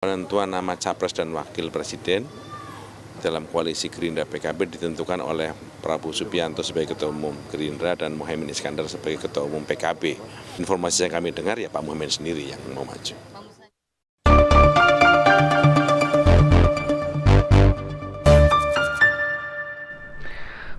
Penentuan nama Capres dan Wakil Presiden dalam koalisi Gerindra PKB ditentukan oleh Prabowo Subianto sebagai Ketua Umum Gerindra dan Muhaimin Iskandar sebagai Ketua Umum PKB. Informasi yang kami dengar ya Pak Muhaimin sendiri yang mau maju.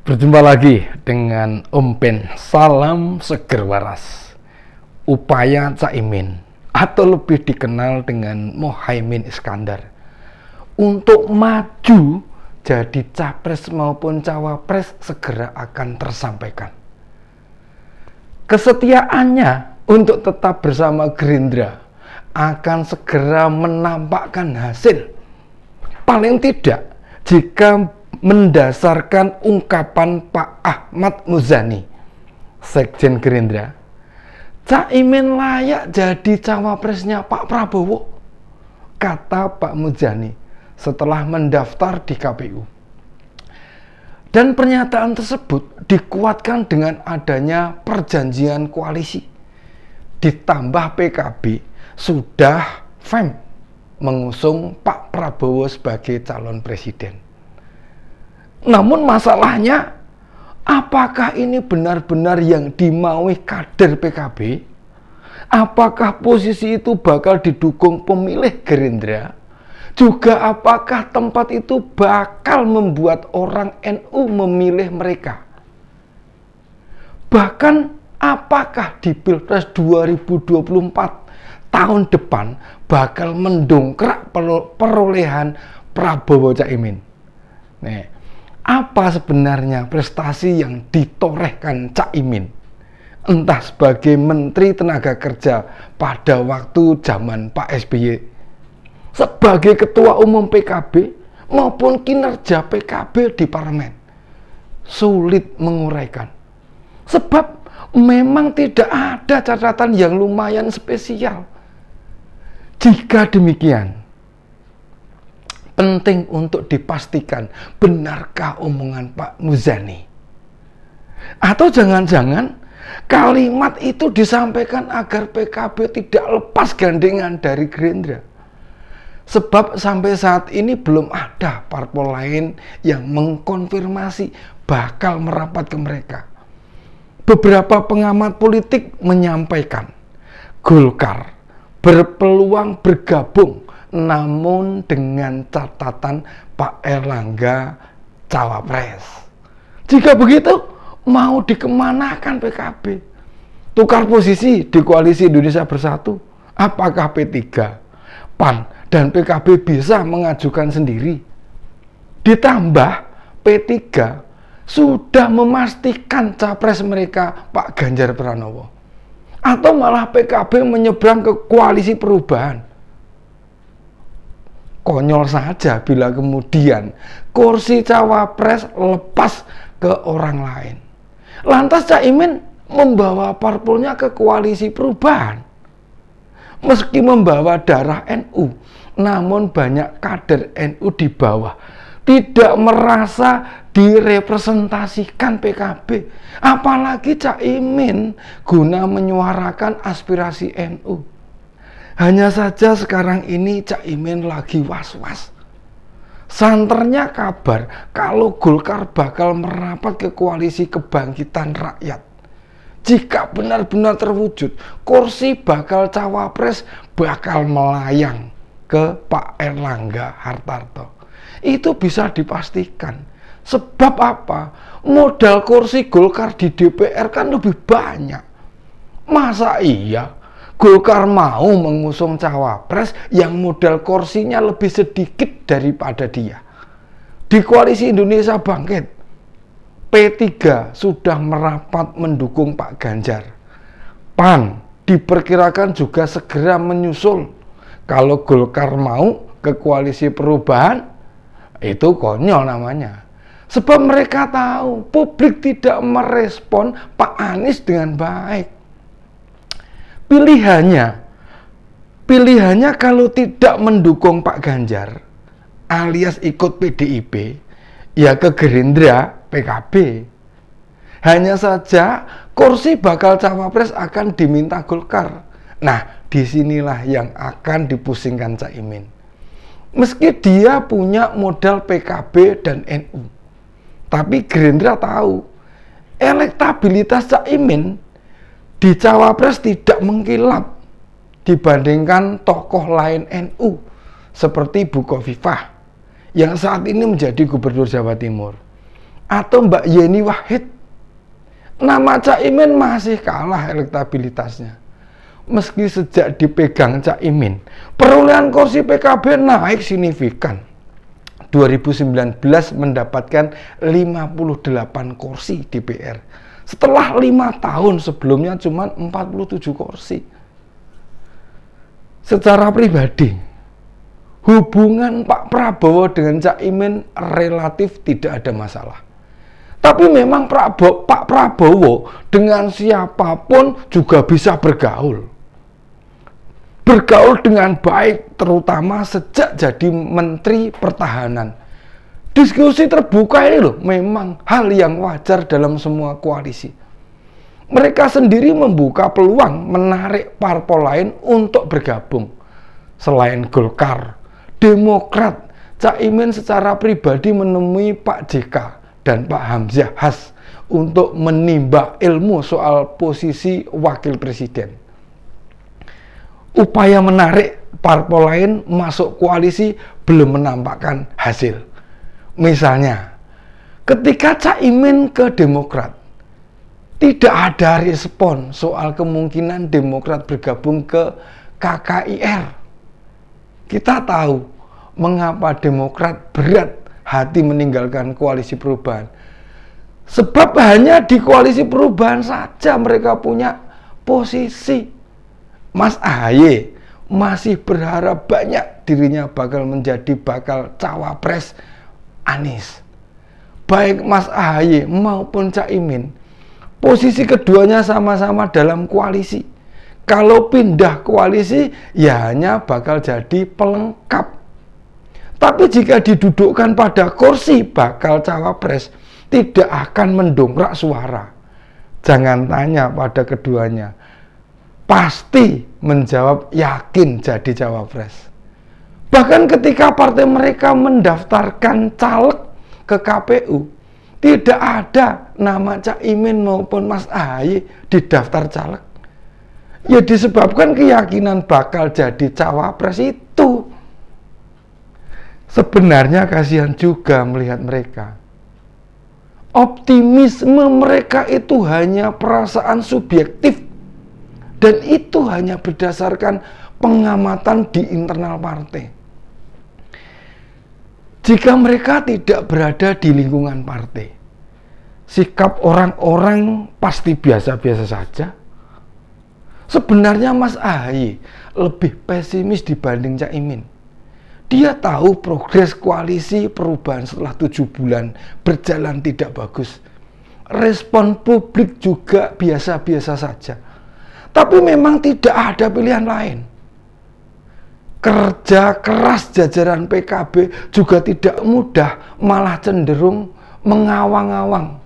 Berjumpa lagi dengan Om Ben, salam seger waras. Upaya Caimin atau lebih dikenal dengan Muhaimin Iskandar untuk maju jadi capres maupun cawapres segera akan tersampaikan. Kesetiaannya untuk tetap bersama Gerindra akan segera menampakkan hasil. Paling tidak jika mendasarkan ungkapan Pak Ahmad Muzani, Sekjen Gerindra, Caimin layak jadi cawapresnya Pak Prabowo, kata Pak Muzani setelah mendaftar di KPU. Dan pernyataan tersebut dikuatkan dengan adanya perjanjian koalisi. Ditambah PKB sudah firm mengusung Pak Prabowo sebagai calon presiden. Namun masalahnya, apakah ini benar-benar yang dimaui kader PKB? Apakah posisi itu bakal didukung pemilih Gerindra? Juga apakah tempat itu bakal membuat orang NU memilih mereka? Bahkan apakah di Pilpres 2024 tahun depan bakal mendongkrak perolehan Prabowo Caimin? Apa sebenarnya prestasi yang ditorehkan Caimin? Entah sebagai Menteri Tenaga Kerja pada waktu zaman Pak SBY, sebagai Ketua Umum PKB, maupun kinerja PKB di parlemen. Sulit menguraikan. Sebab memang tidak ada catatan yang lumayan spesial. Jika demikian, penting untuk dipastikan benarkah omongan Pak Muzani? Atau jangan-jangan kalimat itu disampaikan agar PKB tidak lepas gandengan dari Gerindra? Sebab sampai saat ini belum ada parpol lain yang mengkonfirmasi bakal merapat ke mereka. Beberapa pengamat politik menyampaikan Golkar berpeluang bergabung, namun dengan catatan Pak Erlangga cawapres. Jika begitu, mau dikemanakan PKB? Tukar posisi di Koalisi Indonesia Bersatu. Apakah P3, PAN, dan PKB bisa mengajukan sendiri? Ditambah P3 sudah memastikan capres mereka Pak Ganjar Pranowo. Atau malah PKB menyeberang ke Koalisi Perubahan. Konyol saja bila kemudian kursi cawapres lepas ke orang lain. Lantas Caimin membawa parpolnya ke Koalisi Perubahan. Meski membawa darah NU, namun banyak kader NU di bawah tidak merasa direpresentasikan PKB. Apalagi Caimin guna menyuarakan aspirasi NU. Hanya saja sekarang ini Caimin lagi was-was. Santernya kabar kalau Golkar bakal merapat ke Koalisi Kebangkitan Rakyat. Jika benar-benar terwujud, kursi bakal cawapres bakal melayang ke Pak Erlangga Hartarto. Itu bisa dipastikan. Sebab apa? Modal kursi Golkar di DPR kan lebih banyak. Masa iya Golkar mau mengusung cawapres yang modal kursinya lebih sedikit daripada dia? Di Koalisi Indonesia Bangkit, P3 sudah merapat mendukung Pak Ganjar. PAN diperkirakan juga segera menyusul. Kalau Golkar mau ke Koalisi Perubahan, itu konyol namanya. Sebab mereka tahu publik tidak merespon Pak Anies dengan baik. Pilihannya kalau tidak mendukung Pak Ganjar alias ikut PDIP, ya ke Gerindra, PKB. Hanya saja kursi bakal cawapres akan diminta Golkar. Nah, disinilah yang akan dipusingkan Caimin. Meski dia punya modal PKB dan NU, tapi Gerindra tahu elektabilitas Caimin di Cawapres tidak mengkilap dibandingkan tokoh lain NU seperti Bu Khofifah yang saat ini menjadi Gubernur Jawa Timur atau Mbak Yeni Wahid. Nama Caimin masih kalah elektabilitasnya. Meski sejak dipegang Caimin, perolehan kursi PKB naik signifikan. 2019 mendapatkan 58 kursi DPR. Setelah 5 tahun sebelumnya cuma 47 kursi. Secara pribadi, hubungan Pak Prabowo dengan Caimin relatif tidak ada masalah. Tapi memang Pak Prabowo dengan siapapun juga bisa bergaul. Bergaul dengan baik, terutama sejak jadi Menteri Pertahanan. Diskusi terbuka ini loh, memang hal yang wajar dalam semua koalisi. Mereka sendiri membuka peluang menarik parpol lain untuk bergabung. Selain Golkar, Demokrat, Caimin secara pribadi menemui Pak JK dan Pak Hamzah Has untuk menimba ilmu soal posisi wakil presiden. Upaya menarik parpol lain masuk koalisi belum menampakkan hasil. Misalnya, ketika Caimin ke Demokrat, tidak ada respon soal kemungkinan Demokrat bergabung ke KKIR. Kita tahu mengapa Demokrat berat hati meninggalkan koalisi perubahan. Sebab hanya di koalisi perubahan saja mereka punya posisi. Mas AHY masih berharap banyak dirinya bakal menjadi bakal cawapres Anies. Baik Mas AHY maupun Caimin, posisi keduanya sama-sama dalam koalisi. Kalau pindah koalisi, ya hanya bakal jadi pelengkap. Tapi jika didudukkan pada kursi bakal cawapres, tidak akan mendongkrak suara. Jangan tanya pada keduanya. Pasti menjawab yakin jadi cawapres. Bahkan ketika partai mereka mendaftarkan caleg ke KPU, tidak ada nama Caimin maupun Mas AHY di daftar caleg. Ya disebabkan keyakinan bakal jadi cawapres itu. Sebenarnya kasihan juga melihat mereka. Optimisme mereka itu hanya perasaan subjektif. Dan itu hanya berdasarkan pengamatan di internal partai. Jika mereka tidak berada di lingkungan partai, sikap orang-orang pasti biasa-biasa saja. Sebenarnya Mas AHY lebih pesimis dibanding Caimin. Dia tahu progres koalisi perubahan setelah 7 bulan berjalan tidak bagus. Respon publik juga biasa-biasa saja. Tapi memang tidak ada pilihan lain. Kerja keras jajaran PKB juga tidak mudah, malah cenderung mengawang-awang.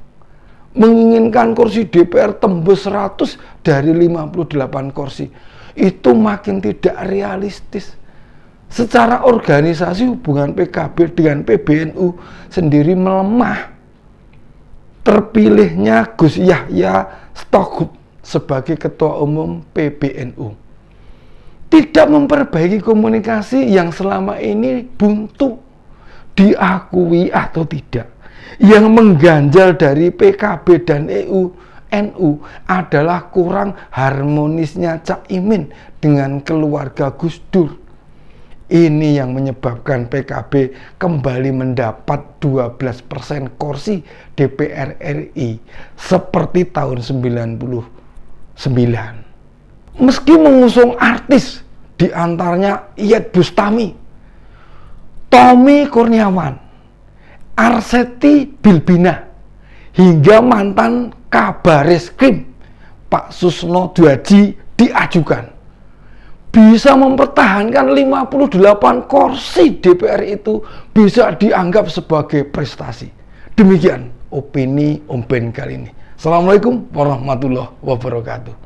Menginginkan kursi DPR tembus 100 dari 58 kursi. Itu makin tidak realistis. Secara organisasi hubungan PKB dengan PBNU sendiri melemah. Terpilihnya Gus Yahya Stokhup sebagai Ketua Umum PBNU tidak memperbaiki komunikasi yang selama ini buntu, diakui atau tidak. Yang mengganjal dari PKB dan NU adalah kurang harmonisnya Caimin dengan keluarga Gus Dur. Ini yang menyebabkan PKB kembali mendapat 12% kursi DPR RI seperti tahun 99. Meski mengusung artis, diantaranya Iyeth Bustami, Tommy Kurniawan, Arzetti Bilbina, hingga mantan Kabareskrim Pak Susno Dwaji diajukan, bisa mempertahankan 58 kursi DPR itu bisa dianggap sebagai prestasi. Demikian opini Om Ben kali ini. Assalamualaikum warahmatullahi wabarakatuh.